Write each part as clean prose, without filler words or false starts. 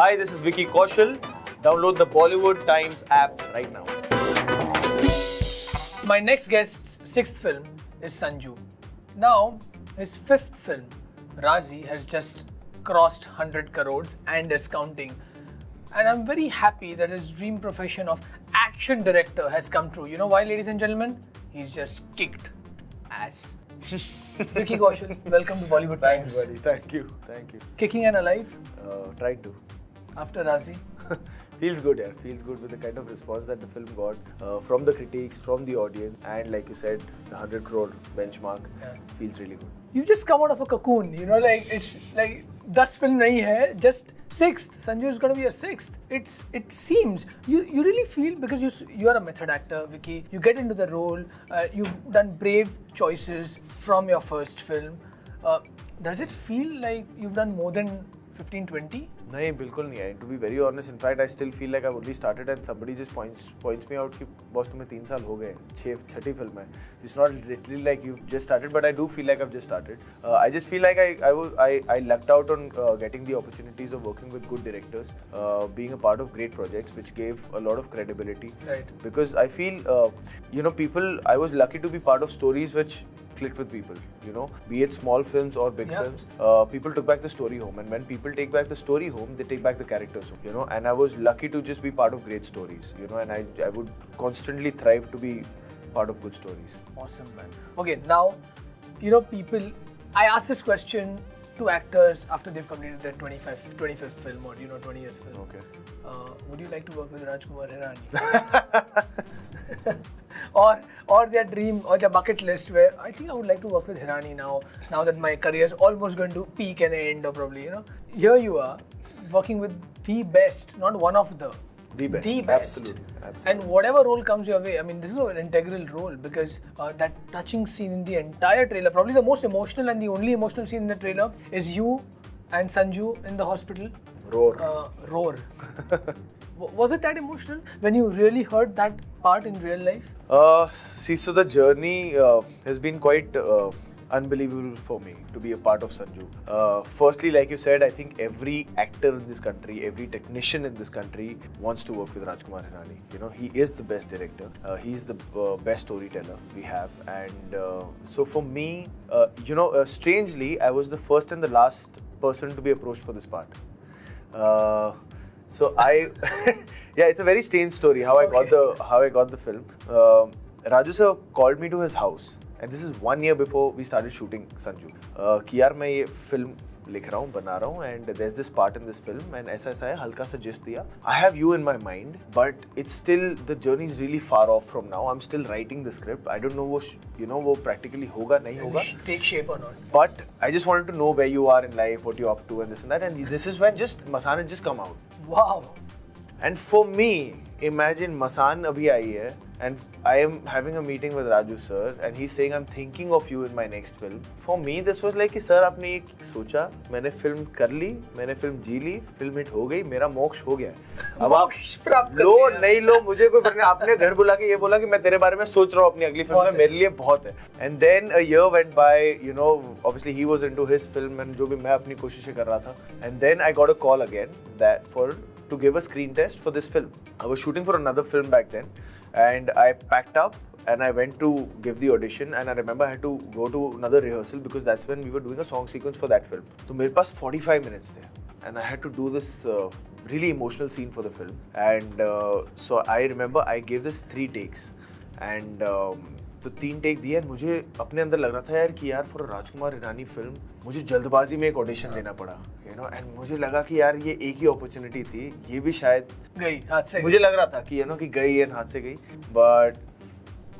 Hi, this is Vicky Kaushal. Download the Bollywood Times app right now. My next guest's sixth film is Sanju. Now, his fifth film, Razi, has just crossed 100 crores and is counting. And I'm very happy that his dream profession of action director has come true. You know why, ladies and gentlemen? He's just kicked ass. Vicky Kaushal, welcome to Bollywood Times. Thanks, buddy. Thank you. Thank you. Kicking and alive Tried to. after Razi. Feels good, yeah. Feels good with the kind of response that the film got from the critics, from the audience, and like you said, the 100 crore benchmark feels really good. You just come out of a cocoon, you know, like it's like 10 film nahi hai, just sixth. Sanju is going to be a sixth. It seems you really feel, because you are a method actor, Vicky. You get into the role. You've done brave choices from your first film. Does it feel like you've done more than 15-20? नहीं बिल्कुल नहीं है. To be very honest, in fact, I still feel like I've only started and somebody just points me out कि boss तुम्हें 3 साल हो गए, छठी film है. It's not literally like you've just started, but I do feel like I've just started. I just feel like I lucked out on getting the opportunities of working with good directors, being a part of great projects, which gave a lot of credibility. Right. Because I feel, I was lucky to be part of stories which clicked with people, be it small films or big films. People took back the story home, and when people take back the story home, they take back the characters home, and I was lucky to just be part of great stories, and I would constantly thrive to be part of good stories. Awesome, man. Okay, now, people, I ask this question to actors after they've completed their 25th film or 20 years film. Okay. Would you like to work with Rajkumar Hirani? or their dream or their bucket list where I think I would like to work with Hirani now that my career is almost going to peak and end, or probably, Here you are working with the best, not one of the best. Absolutely. And whatever role comes your way, I mean, this is an integral role, because that touching scene in the entire trailer, probably the most emotional and the only emotional scene in the trailer, is you and Sanju in the hospital. Roar. Was it that emotional when you really heard that part in real life? So the journey has been quite unbelievable for me to be a part of Sanju. Firstly, like you said, I think every actor in this country, every technician in this country wants to work with Rajkumar Hirani. He is the best director. He's the best storyteller we have. And so for me, strangely, I was the first and the last person to be approached for this part. So it's a very strange story how I got the film. Raju sir called me to his house, and this is 1 year before we started shooting Sanju. कि यार मैं ये film लिख रहा हूँ, बना रहा हूँ, and there's this part in this film, and ऐसा है, हल्का सा gist दिया. I have you in my mind, but it's still, the journey is really far off from now. I'm still writing the script. I don't know वो practically होगा नहीं होगा. Take shape or not. But I just wanted to know where you are in life, what you're up to, and this and that. And this is when just Masan had just come out. Wow. And for me, imagine Masan abhi aayi hai, and I am having a meeting with Raju sir, and he's saying, I'm thinking of you in my next film. For me, this was like, sir, आपने ये सोचा, मैंने film कर ली, मैंने film जी ली, film hit हो गई, मेरा मोक्ष हो गया. अब आप लो नहीं लो, मुझे कोई फर्क नहीं. आपने घर बुला के ये बोला कि मैं तेरे बारे में सोच रहा हूँ अपनी अगली फिल्म में, मेरे लिए बहुत है. And then a year went by, obviously he was into his film, and जो भी मैं अपनी कोशिशें कर रहा था. And then I got a call again to give a screen test for this film. I was shooting for another film back then, and I packed up and I went to give the audition, and I remember I had to go to another rehearsal because that's when we were doing a song sequence for that film. So मेरे पास 45 minutes थे, and I had to do this really emotional scene for the film. And so I remember I gave this 3 takes, and तो 3 take दिए, मुझे अपने अंदर लग रहा था यार कि यार फॉर राजकुमार हिरानी फिल्म मुझे जल्दबाजी में एक ऑडिशन देना पड़ा, एंड मुझे लगा कि यार ये एक ही अपॉर्चुनिटी थी, ये भी शायद गई हाथ से. मुझे लग रहा था कि कि गई एंड हाथ से गई. बट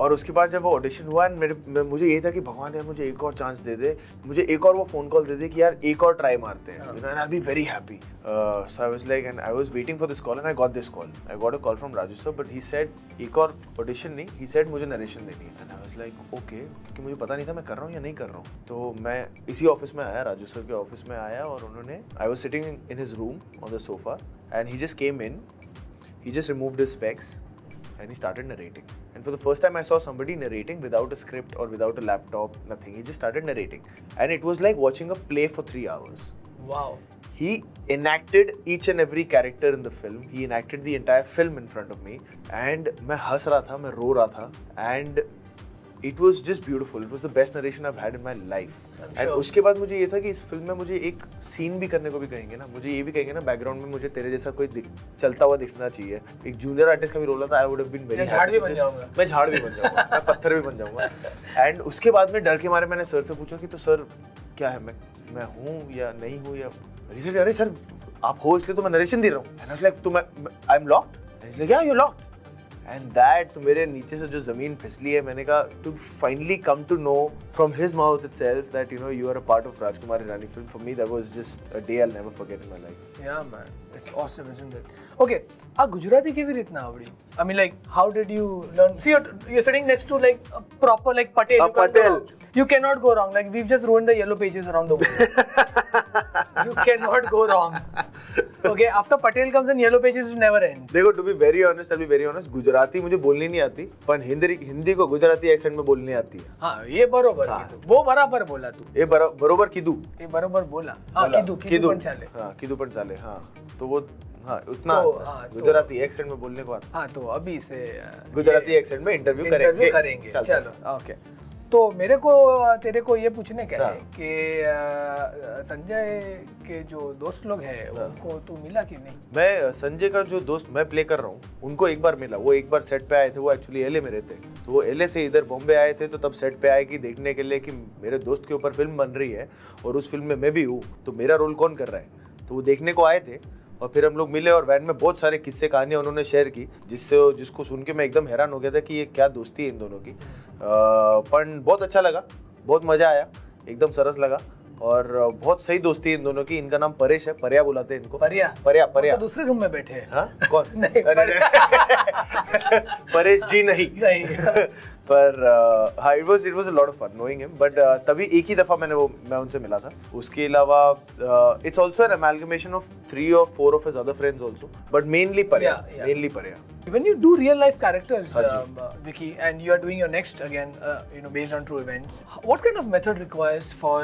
और उसके बाद जब वो ऑडिशन हुआ, मुझे ये था कि भगवान यार मुझे एक और चांस दे दे, मुझे एक और वो फोन कॉल दे दे कि यार एक और ट्राई मारते हैं, and I be very happy. So I was like, and I was waiting for this call, and I got this call. I got a call from Raju sir, but he said एक और audition नहीं, he said मुझे narration देनी है. And I was like okay, क्योंकि मुझे पता नहीं था मैं कर रहा हूँ या नहीं कर रहा हूँ. तो मैं इसी ऑफिस में आया, राजू सर के ऑफिस में आया, और उन्होंने, I was sitting in his room on the sofa, and he just came in, he just removed his specs and he started narrating. And for the first time I saw somebody narrating without a script or without a laptop, nothing. He just started narrating. And it was like watching a play for 3 hours. Wow. He enacted each and every character in the film. He enacted the entire film in front of me. And मैं हंस रहा था, मैं रो रहा था. And it was just beautiful. It was the best narration I've had in my life. And उसके बाद मुझे ये था कि इस फिल्म में मुझे एक सीन भी करने को भी कहेंगे ना, मुझे ये भी कहेंगे ना बैकग्राउंड में मुझे तेरे जैसा कोई चलता हुआ दिखना चाहिए. एक जूनियर आर्टिस्ट का भी रोल था. I would have been very happy. झाड़ भी बन जाऊंगा. मैं झाड़ भी बन जाऊंगा. मैं पत्थर भी बन जाऊंगा. And उसके बाद में डर के मारे मैंने सर से पूछा कि तो सर क्या है, मैं हूँ या नहीं हूँ, या अरे सर आप हो इसलिए तो मैं नरेशन दे रहा हूँ. And I was like, तो मैं I am locked. And he's like, yeah, you're locked. And that तो मेरे नीचे से जो जमीन फिसली है, मैंने कहा to finally come to know from his mouth itself that you know you are a part of Rajkumar Hirani film. For me that was just a day I'll never forget in my life. Yeah man, it's awesome, isn't it? Okay, Gujarati KV रीतना आवड़ी? I mean like how did you learn? See you're sitting next to like a proper like Patel. Patel. You cannot go wrong. Like we've just ruined the yellow pages around the world. You cannot go wrong. Okay, after Patel comes in, yellow pages will never end. देखो to be very honest, I'll be very honest. Gujarati मुझे बोलनी नहीं आती, पर हिंदी को Gujarati accent में बोलनी आती है. हाँ, ये बरोबर कीधु. वो बराबर बोला तू. ये बरोबर कीधु. ये बरोबर बोला. हाँ, कीधु पण चाले. हाँ, कीधु पण चाले. हाँ, तो वो हाँ उतना गुजराती एक्सेंट में बोलने को आता. हाँ, तो अभी से गुजराती एक्सेंट में इंटरव्यू करेंगे. चलो, ओके. तो मेरे को तेरे को ये पूछने का है कि संजय के जो दोस्त लोग हैं उनको तू मिला कि नहीं? मैं संजय का जो दोस्त मैं प्ले कर रहा हूँ उनको एक बार मिला. वो एक बार सेट पे आए थे. वो एक्चुअली एलए में रहते, तो वो एलए से इधर बॉम्बे आए थे. तो तब सेट पे आए कि देखने के लिए कि मेरे दोस्त के ऊपर फिल्म बन रही है और उस फिल्म में मैं भी हूँ, तो मेरा रोल कौन कर रहा है. तो वो देखने को आए थे और फिर हम लोग मिले और वैन में बहुत सारे किस्से कहानियाँ उन्होंने शेयर की, जिसको सुन के मैं एकदम हैरान हो गया था कि ये क्या दोस्ती है इन दोनों की. पर बहुत अच्छा लगा, बहुत मज़ा आया, एकदम सरस लगा और बहुत सही दोस्ती है इन दोनों की. इनका नाम परेश है, परिया बुलाते हैं इनको. परिया तो दूसरे रूम में बैठे हैं. हाँ कौन? नहीं, परेश जी नहीं. पर हाँ it was a lot of fun knowing him. But तभी एक ही दफ़ा मैं उनसे मिला था. उसके अलावा it's also an amalgamation of 3 or 4 of his other friends also, but mainly Parya. When you do real life characters, Vicky, and you are doing your next again, based on true events, what kind of method requires for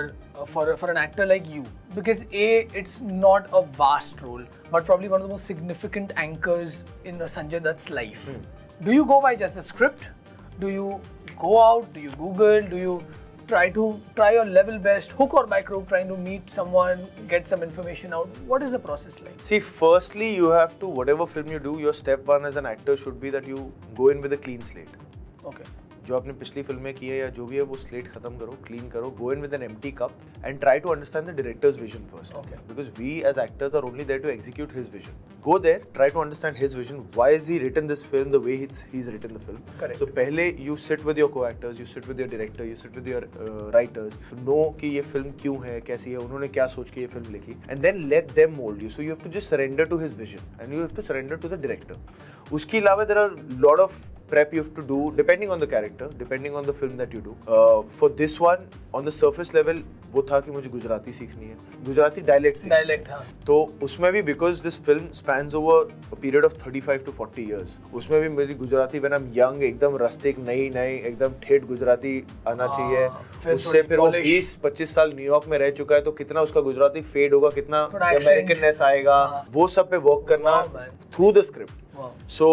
an actor like you? Because it's not a vast role, but probably one of the most significant anchors in Sanjay Dutt's life. Do you go by just the script? Do you go out? Do you Google? Do you try your level best, hook or by crook, trying to meet someone, get some information out? What is the process like? See, firstly, you have to, whatever film you do, your step one as an actor should be that you go in with a clean slate. Okay. जो आपने पिछली फिल्में की है या जो भी है वो स्लेट खत्म करो, क्लीन करो, go in with an empty cup and try to understand the director's vision first. Okay. Because we as actors are only there to execute his vision. Go there, try to understand his vision. Why is he written this film the way he's written the film? Correct. So पहले you sit with your co-actors, you sit with your director, you sit with your writers to know कि ये film क्यों है, कैसी है, उन्होंने क्या सोच के ये फिल्म लिखी, and then let them mold you. So you have to just surrender to his vision and you have to surrender to the director. उसके अलावा there are lot of prep you have to do depending on the character, depending on the film that you do. For this one, on the surface level, वो था कि मुझे गुजराती सीखनी है, Gujarati dialect सीखनी है. डायलेक्ट हाँ. तो उसमें भी because this film spans over a period of 35 to 40 years, उसमें भी मेरी गुजराती when I'm young एकदम रस्टिक नई एकदम ठेठ गुजराती आना चाहिए. उससे फिर वो 20-25 साल न्यूयॉर्क में रह चुका है, तो कितना उसका गुजराती फेड होगा, कितना अमेरिकन-नेस आएगा, वो सब पे वर्क करना through the script. Wow. So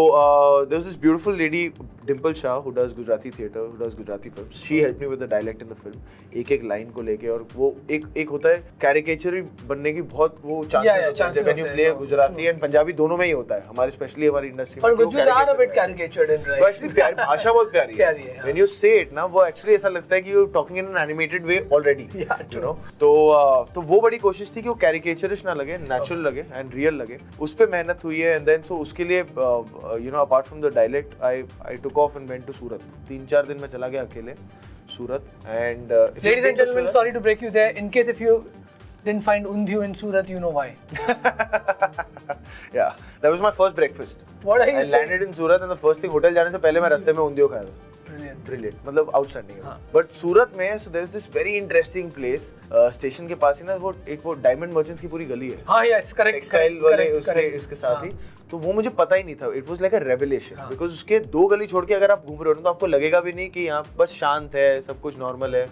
there's this beautiful lady, Dimple Shah, who does Gujarati theatre, who does Gujarati films. She helped me with the dialect in the film. एक लाइन को लेके, और वो एक होता है कैरिकेचर बनने की बहुत वो चांसेस होते हैं when you play Gujarati and Punjabi दोनों में ही होता है. हमारी स्पेशली हमारी इंडस्ट्री में. पर Gujarati are a bit caricatured in right. Actually प्यारी भाषा बहुत प्यारी है. When you say it ना, वो actually ऐसा लगता है कि you're talking in an animated way already. You know. तो वो बड़ी कोशिश थी कि वो कैरिकेचरिश ना लगे, नेचुरल लगे एंड रियल लगे. उस पे मेहनत हुई है. एंड देन सो उसके लिए apart from the dialect, I took off and went to Surat. 3-4 दिन में चला गया अकेले Surat. And ladies and gentlemen, sorry to break you there. In case if you didn't find undhiyu in Surat, you know why. Yeah, that was my first breakfast. What are you saying? I landed in Surat and the first thing, hotel जाने से पहले मैं रास्ते में undhiyu खाया था. Brilliant. brilliant, मतलब outstanding है. But सूरत में so there's this very interesting place station के पास ही ना वो डायमंड मर्चेंट्स की पूरी गली है. हाँ यस करेक्ट. टेक्सटाइल वाले उसके साथ ही. तो वो मुझे पता ही नहीं था. It was like a revelation because उसके 2 गली छोड़ के अगर आप घूम रहे हो ना तो आपको लगेगा भी नहीं कि यहाँ बस शांत है, सब कुछ नॉर्मल है.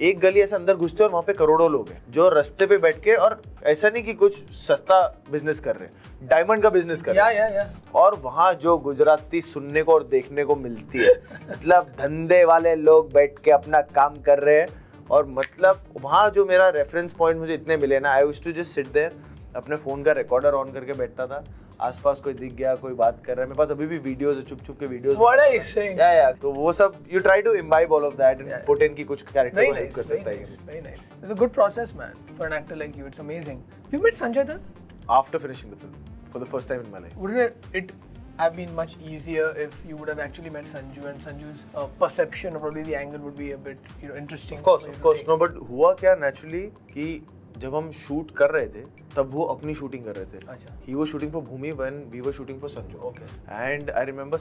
एक गली ऐसे अंदर घुसते और वहाँ पे करोड़ों लोग हैं जो रास्ते पे बैठ के, और ऐसा नहीं कि कुछ सस्ता बिजनेस कर रहे हैं, डायमंड का बिजनेस कर रहे हैं. और वहाँ जो गुजराती सुनने को और देखने को मिलती है, मतलब धंधे वाले लोग बैठ के अपना काम कर रहे हैं. और मतलब वहाँ जो मेरा रेफरेंस पॉइंट मुझे इतने मिले ना, I used to just sit there, अपने फोन का रिकॉर्डर ऑन करके बैठता था. आसपास कोई दिख गया, कोई बात कर रहा है, मेरे पास अभी भी वीडियोस है, चुप के videos. What are you saying? या तो वो सब you try to imbibe all of that and put in की कुछ कैरेक्टर को हेल्प कर सकता है. Very nice. It's a good process, man, for an actor like you. It's amazing. You met Sanjay Dutt After finishing the film for the first time in my life. Wouldn't it have been much easier if you would have actually met Sanju, and Sanju's perception or probably the angle would be a bit interesting? Of course. No, but हुआ क्या naturally कि जब हम shoot कर रहे थे तब वो अपनी शूटिंग कर रहे थे. अच्छा. He was shooting for Bhumi when we were shooting for Sanju. Okay. And I remember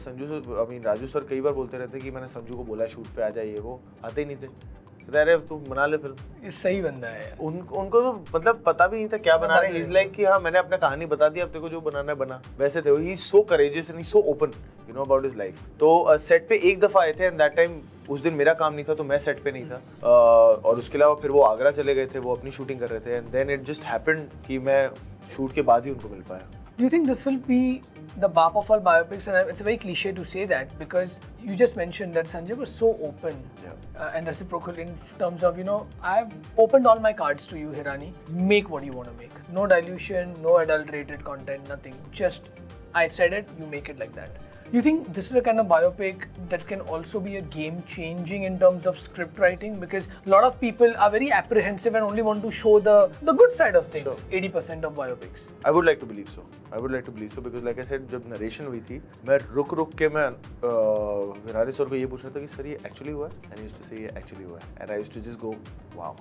Raju sir कई बार बोलते रहते कि मैंने संजू को बोला शूट पे आ जाइए, वो आते ही नहीं थे. अरे तू बना ले फिल्म. ये सही बंदा है. उनको तो मतलब पता भी नहीं था क्या बना रहे हैं. He's like कि हाँ मैंने अपना कहानी बता दी, अब तेरे को जो बनाना है बना. वैसे थे. He's so courageous and he's so open, you know, about his life. तो सेट पे एक दफा आए थे and that time उस दिन मेरा काम नहीं था तो मैं सेट पे नहीं था. और उसके अलावा फिर वो आगरा चले गए थे, वो अपनी शूटिंग कर रहे थे. And then it just happened कि मैं शूट के बाद ही उनको मिल पाया. Do you think this will be the bap of all biopics? And it's a very cliche to say that because you just mentioned that Sanjay was so open and reciprocal in terms of, I've opened all my cards to you, Hirani. Make what you want to make. No dilution, no adulterated content, nothing. Just, I said it, you make it like that. You think this is a kind of biopic that can also be a game changing in terms of script writing? Because a lot of people are very apprehensive and only want to show the good side of things. Sure. 80% of biopics. I would like to believe so. Because like I said, जब narration हुई थी, मैं रुक के मैं Hirani sir को ये पूछ रहा था कि सर ये actually हुआ है? And he used to say ये actually हुआ है. And I used to just go, wow.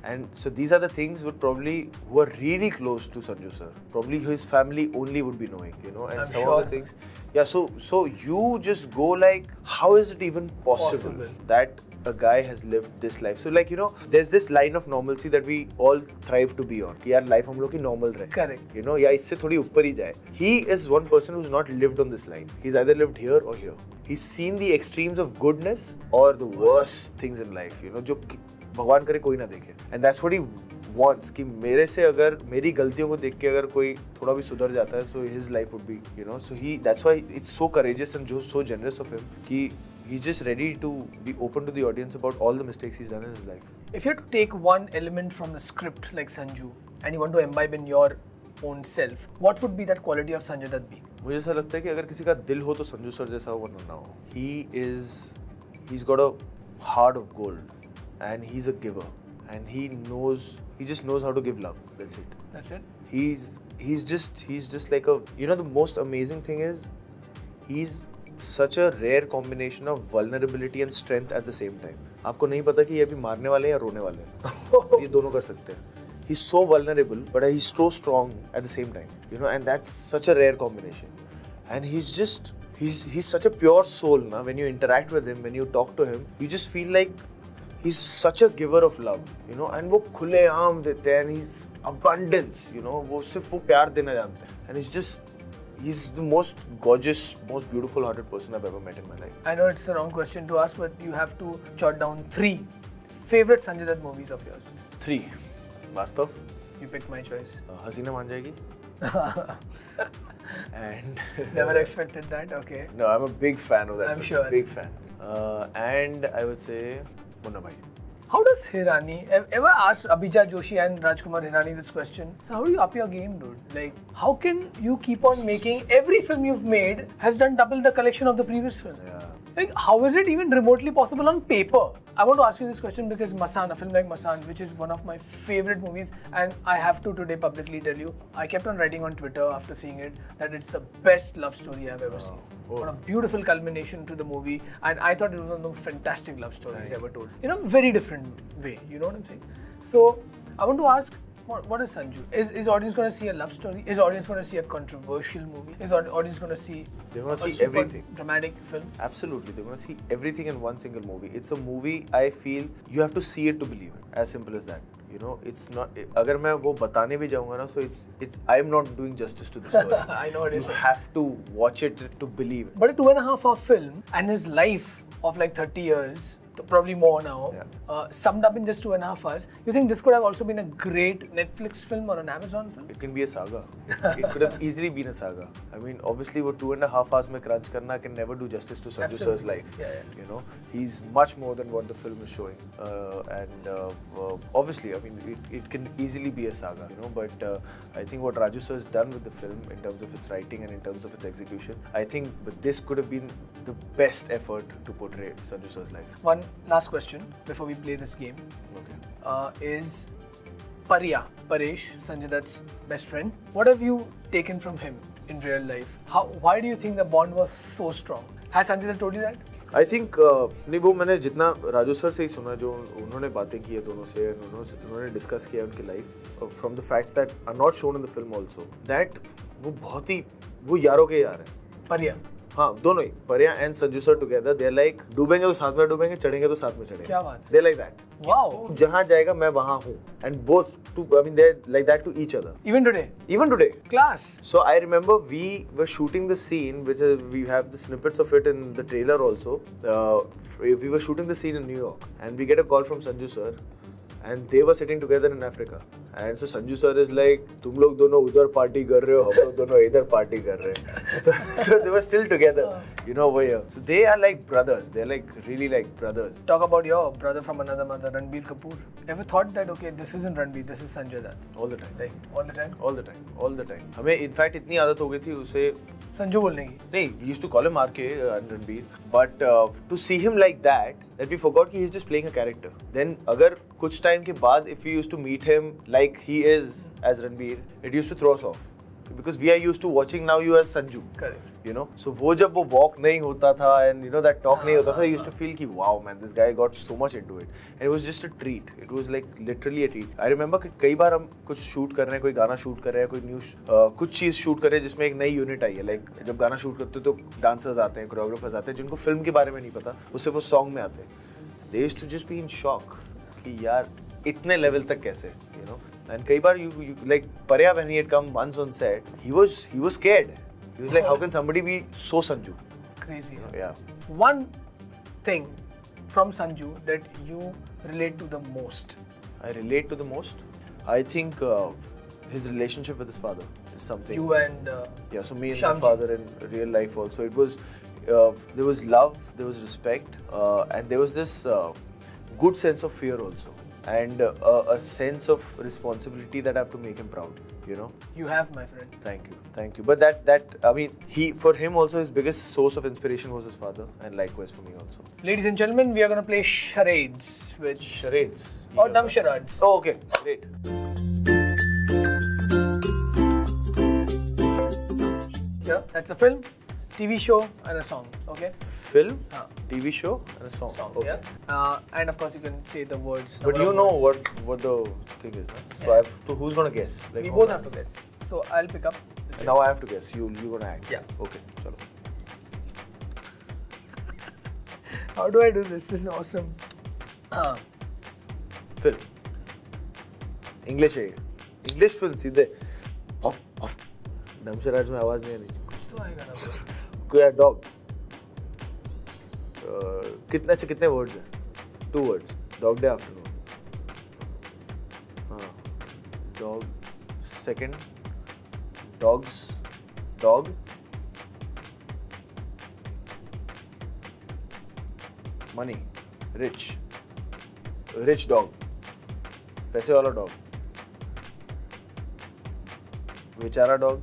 And so these are the things who are really close to Sanju sir. Probably his family only would be knowing, And I'm some sure. of the things. Yeah, so you just go like, how is it even possible that a guy has lived this life? So like, there's this line of normalcy that we all thrive to be on. कि यार life हम लोग की normal रहे. Correct. या इससे थोड़ी ऊपर ही जाए. He is one person who's not lived on this line. He's either lived here or here. He's seen the extremes of goodness or the worst things in life, जो भगवान करे कोई ना देखे. And that's what he wants कि मेरे से अगर मेरी गलतियों को देख के अगर कोई थोड़ा भी सुधर जाता है, so his life would be, so that's why it's so courageous and so generous of him कि he's just ready to be open to the audience about all the mistakes he's done in his life. If you had to take one element from the script like Sanju and you want to imbibe in your own self, what would be that quality of Sanjay Dutt be? मुझे ऐसा लगता है कि अगर किसी का दिल हो तो संजू सर जैसा वो ना हो. He's got a heart of gold and he's a giver. And he just knows how to give love. That's it. He's just like the most amazing thing is he's such a rare combination of vulnerability and strength at the same time. आपको नहीं पता कि ये अभी मारने वाले हैं या रोने वाले हैं. ये दोनों कर सकते हैं. He's so vulnerable, but he's so strong at the same time. And that's such a rare combination. And he's such a pure soul. Na? When you interact with him, when you talk to him, you just feel like he's such a giver of love, and वो खुले आम देते हैं, and he's abundance, वो सिर्फ वो प्यार देना जानते हैं, and he's the most gorgeous, most beautiful hearted person I've ever met in my life. I know it's the wrong question to ask, but you have to jot down 3 favorite Sanjay Dutt movies of yours. 3. Vastav. You picked my choice. Hasina मान जाएगी. And never expected that. Okay. No, I'm a big fan of that. I'm sure. Big fan. And I would say Munna Bhai. How does Hirani ever ask Abhijat Joshi and Rajkumar Hirani this question? So how do you up your game, dude? Like, how can you keep on making every film you've made has done double the collection of the previous film? Yeah. Like, how is it even remotely possible on paper? I want to ask you this question because Masan, a film like Masan, which is one of my favorite movies, and I have to today publicly tell you, I kept on writing on Twitter after seeing it that it's the best love story I've ever seen. What a beautiful culmination to the movie, and I thought it was one of the fantastic love stories ever told. In a very different way, you know what I'm saying? So, I want to ask, What is Sanju? Is audience going to see a love story? Is audience going to see a controversial movie? Is audience going to see They're going to a see super everything. dramatic film? Absolutely, they're going to see everything in one single movie. It's a movie, I feel, you have to see it to believe it. As simple as that. You know, it's not. अगर मैं वो बताने भी जाऊँगा ना, so it's I'm not doing justice to the story. I know it is. You have to watch it to believe it. But a 2.5 hour film and his life of like 30 years, probably more now, summed up in just 2.5 hours. You think this could have also been a great Netflix film or an Amazon film? It can be a saga. It could have easily been a saga. I mean, obviously, what 2.5 hours में crunch करना can never do justice to Sanju sir's life. You know, he's much more than what the film is showing. Obviously, I mean, it can easily be a saga. You know, but I think what Raju sir has done with the film in terms of its writing and in terms of its execution, I think this could have been the best effort to portray Sanju sir's life. One last question before we play this game. Okay. Is Paresh, Sanjay Dutt's best friend. What have you taken from him in real life? Why do you think the bond was so strong? Has Sanjay Dutt told you that? I think नहीं वो मैंने जितना Raju sir से ही सुना जो उन्होंने बातें की है दोनों से उन्होंने डिस्कस किया उनकी life from the facts that are not shown in the film also that वो बहुत ही वो यारों के यार हैं परिया हाँ दोनों ही परिया and Sanju sir together they are like डूबेंगे तो साथ में डूबेंगे चढ़ेंगे तो साथ में चढ़ेंगे क्या बात दे लाइक दैट वाओ तू जहाँ जाएगा मैं वहाँ हूँ and both too I mean they like that to each other even today class. So I remember we were shooting the scene, which is, we have the snippets of it in the trailer also. We were shooting the scene in New York, and we get a call from Sanju sir, and they were sitting together in Africa. And so Sanju sir is like, तुम लोग दोनों उधर party कर रहे हो, हम लोग दोनों इधर पार्टी कर रहे हैं. So they were still together, you know, over here. So they are like brothers. They're like really like brothers. Talk about your brother from another mother, Ranbir Kapoor. Ever thought that okay, this isn't Ranbir, this is Sanjay Dutt? All the time. Like all the time. All the time. All the time. हमें in fact इतनी आदत हो गई थी उसे संजू बोलने की. नहीं, we used to call him RK and Ranbir, but to see him like that we forgot कि he's just playing a character. Then अगर कुछ time के बाद if we used to meet him like he is as Ranbir, it used to throw us off because we are used to watching now you as Sanju. Correct. You know, so वो जब वो walk नहीं होता था and you know that talk नहीं होता था, you used to feel कि wow man, this guy got so much into it and it was just a treat. It was like literally a treat. I remember कि कई बार हम कुछ shoot कर रहे हैं, कोई गाना shoot कर रहे हैं, कोई न्यूज़ कुछ चीज़ shoot कर रहे हैं जिसमें एक नई यूनिट आई है. Like जब गाना shoot करते हैं तो dancers आते हैं, choreographers आते हैं जिनको फिल्म के बारे में नहीं पता, उससे वो song में आते हैं. They used to just be in shock कि यार इतने level तक कैसे, you know. And कई बार you like Parya when he had come once on set, he was scared. He was like, how can somebody be so Sanju? Crazy. Yeah. One thing from Sanju that you relate to the most. I relate to the most. I think his relationship with his father is something. You and yeah, so me and Shyamji. my father in real life also. It was there was love, there was respect, and there was this good sense of fear also, and a sense of responsibility that I have to make him proud. You know. You have, my friend. Thank you. But that I mean, for him also his biggest source of inspiration was his father, and likewise for me also. Ladies and gentlemen, we are gonna play charades, which Charades. or dumb charades. Oh, okay, great. Yeah, that's a film, TV show, and a song. Okay. Film, TV show, and a song. Okay. Yeah. And of course, you can say the words. But you know what the thing is, right? So I have to. Who's gonna guess? Like We both have to guess. So I'll pick up. Now I have to guess. You gonna act? Yeah. Okay. Chalo. How do I do this? This is awesome. Film. English है. English film सीधे. डम charades में आवाज नहीं आनी चाहिए. कुछ तो आएगा ना bro. कोई dog. कितने words हैं? 2 words. Dog day afternoon. हाँ. Dog. Second. Dogs. Dog. Money. Rich. Rich dog. पैसे वाला dog. बेचारा dog.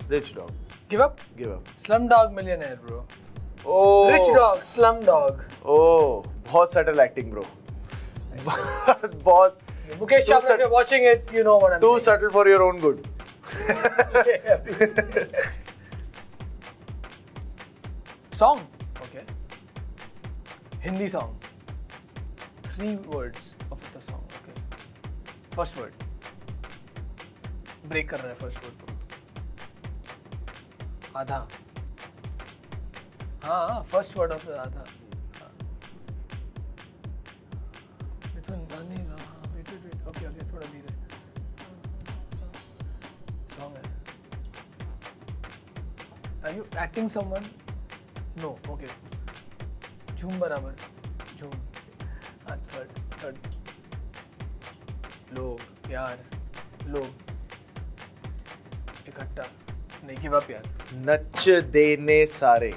Rich dog. Give up? Give up. Slumdog Millionaire, bro. Oh. Rich dog, slumdog. Oh. बहुत subtle acting, bro. बहुत. Mukesh Chhabra, if you're watching it, you know what I'm Too saying. subtle for your own good. Song. Okay. Hindi song. 3 words of the song. Okay. First word. Break कर रहा है first word को. आधा. हाँ, first word of आधा. Wait. Okay, थोड़ा धीरे. Song है. Are you acting someone? No. Okay. झूम बराबर. झूम. हाँ, थर्ड. लोग, प्यार, लोग, इकट्ठा. नहीं गिव अप यार. नच देने सारे.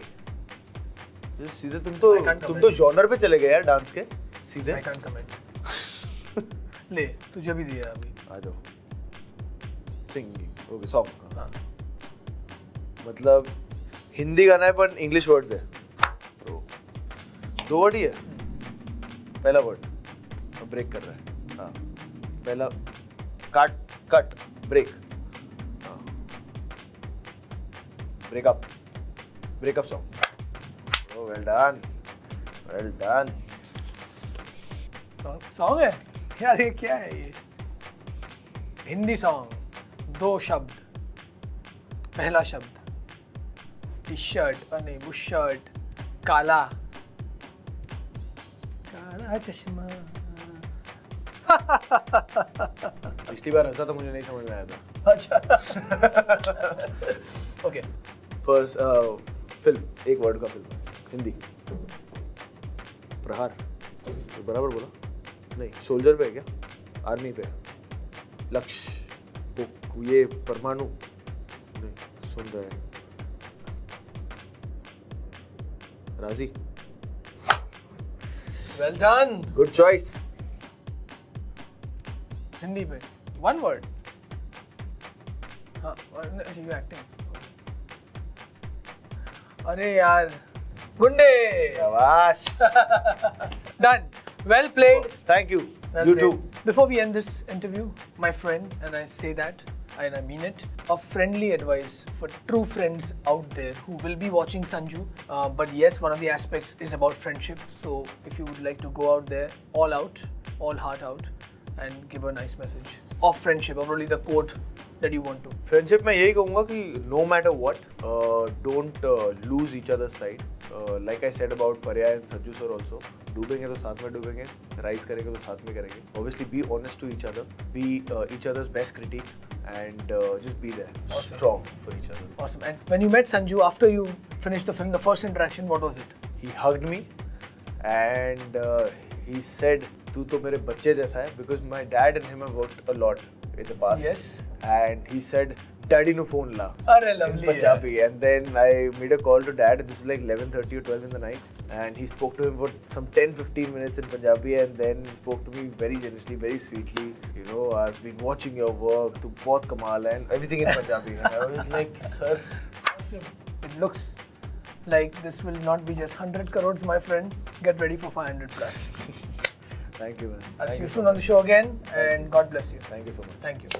सीधे तुम तो जॉनर पे चले गए यार डांस के सीधे. I can't comment. ले, तुझे भी दिया अभी. आ जाओ. सिंगिंग. Okay, song. हाँ. मतलब हिंदी गाना है पर इंग्लिश वर्ड्स है. दो वर्ड ही है. पहला वर्ड ब्रेक कर रहा है. हाँ. पहला कट ब्रेक. हाँ. Breakup song. Oh, well done. Song है यार. ये क्या है ये? हिंदी सॉन्ग. 2 शब्द. पहला शब्द टी शर्ट. नहीं, बुशर्ट. काला चश्मा. पिछली बार हंसा तो मुझे नहीं समझ में आया था. अच्छा. ओके. First film. एक वर्ड का फिल्म. हिंदी. प्रहार. तो बराबर बोला. नहीं, सोल्जर पे है क्या? आर्मी पे. लक्ष्य. ये परमाणु. नहीं, सुन रहे हैं. राजी. Well done. Good choice. Hindi पे 1 वर्ड. हाँ. You acting. अरे यार, गुंडे. शाबाश. Done. Well played. Thank you. Well You played. too. Before we end this interview, my friend, and I say that, and I mean it, a friendly advice for true friends out there who will be watching Sanju. But yes, one of the aspects is about friendship. So if you would like to go out there, all heart out, and give a nice message of friendship, or probably the quote that you want to. Friendship में यही कहूँगा कि no matter what, don't lose each other's side. Like I said about Parya and Sanju sir also, डूबेंगे तो साथ में डूबेंगे, rise करेंगे तो साथ में करेंगे. Obviously, be honest to each other, be each other's best critique, and just be there, Awesome. strong for each other. Awesome. And when you met Sanju after you finished the film, the first interaction, what was it? He hugged me, and he said, "तू तो मेरे बच्चे जैसा है," because my dad and him have worked a lot in the past. Yes. And he said, "Daddy nu phone la." Arre, lovely. In Punjabi. And then I made a call to dad. This is like 11:30 or 12 in the night. And he spoke to him for some 10-15 minutes in Punjabi, and then spoke to me very generously, very sweetly. You know, I've been watching your work. Tu bahut kamal hai, and everything in Punjabi. And I was like, sir. Awesome. It looks like this will not be just 100 crores, my friend. Get ready for 500 plus. Thank you, man. I'll see you soon on the show again, and God bless you. Thank you so much. Thank you.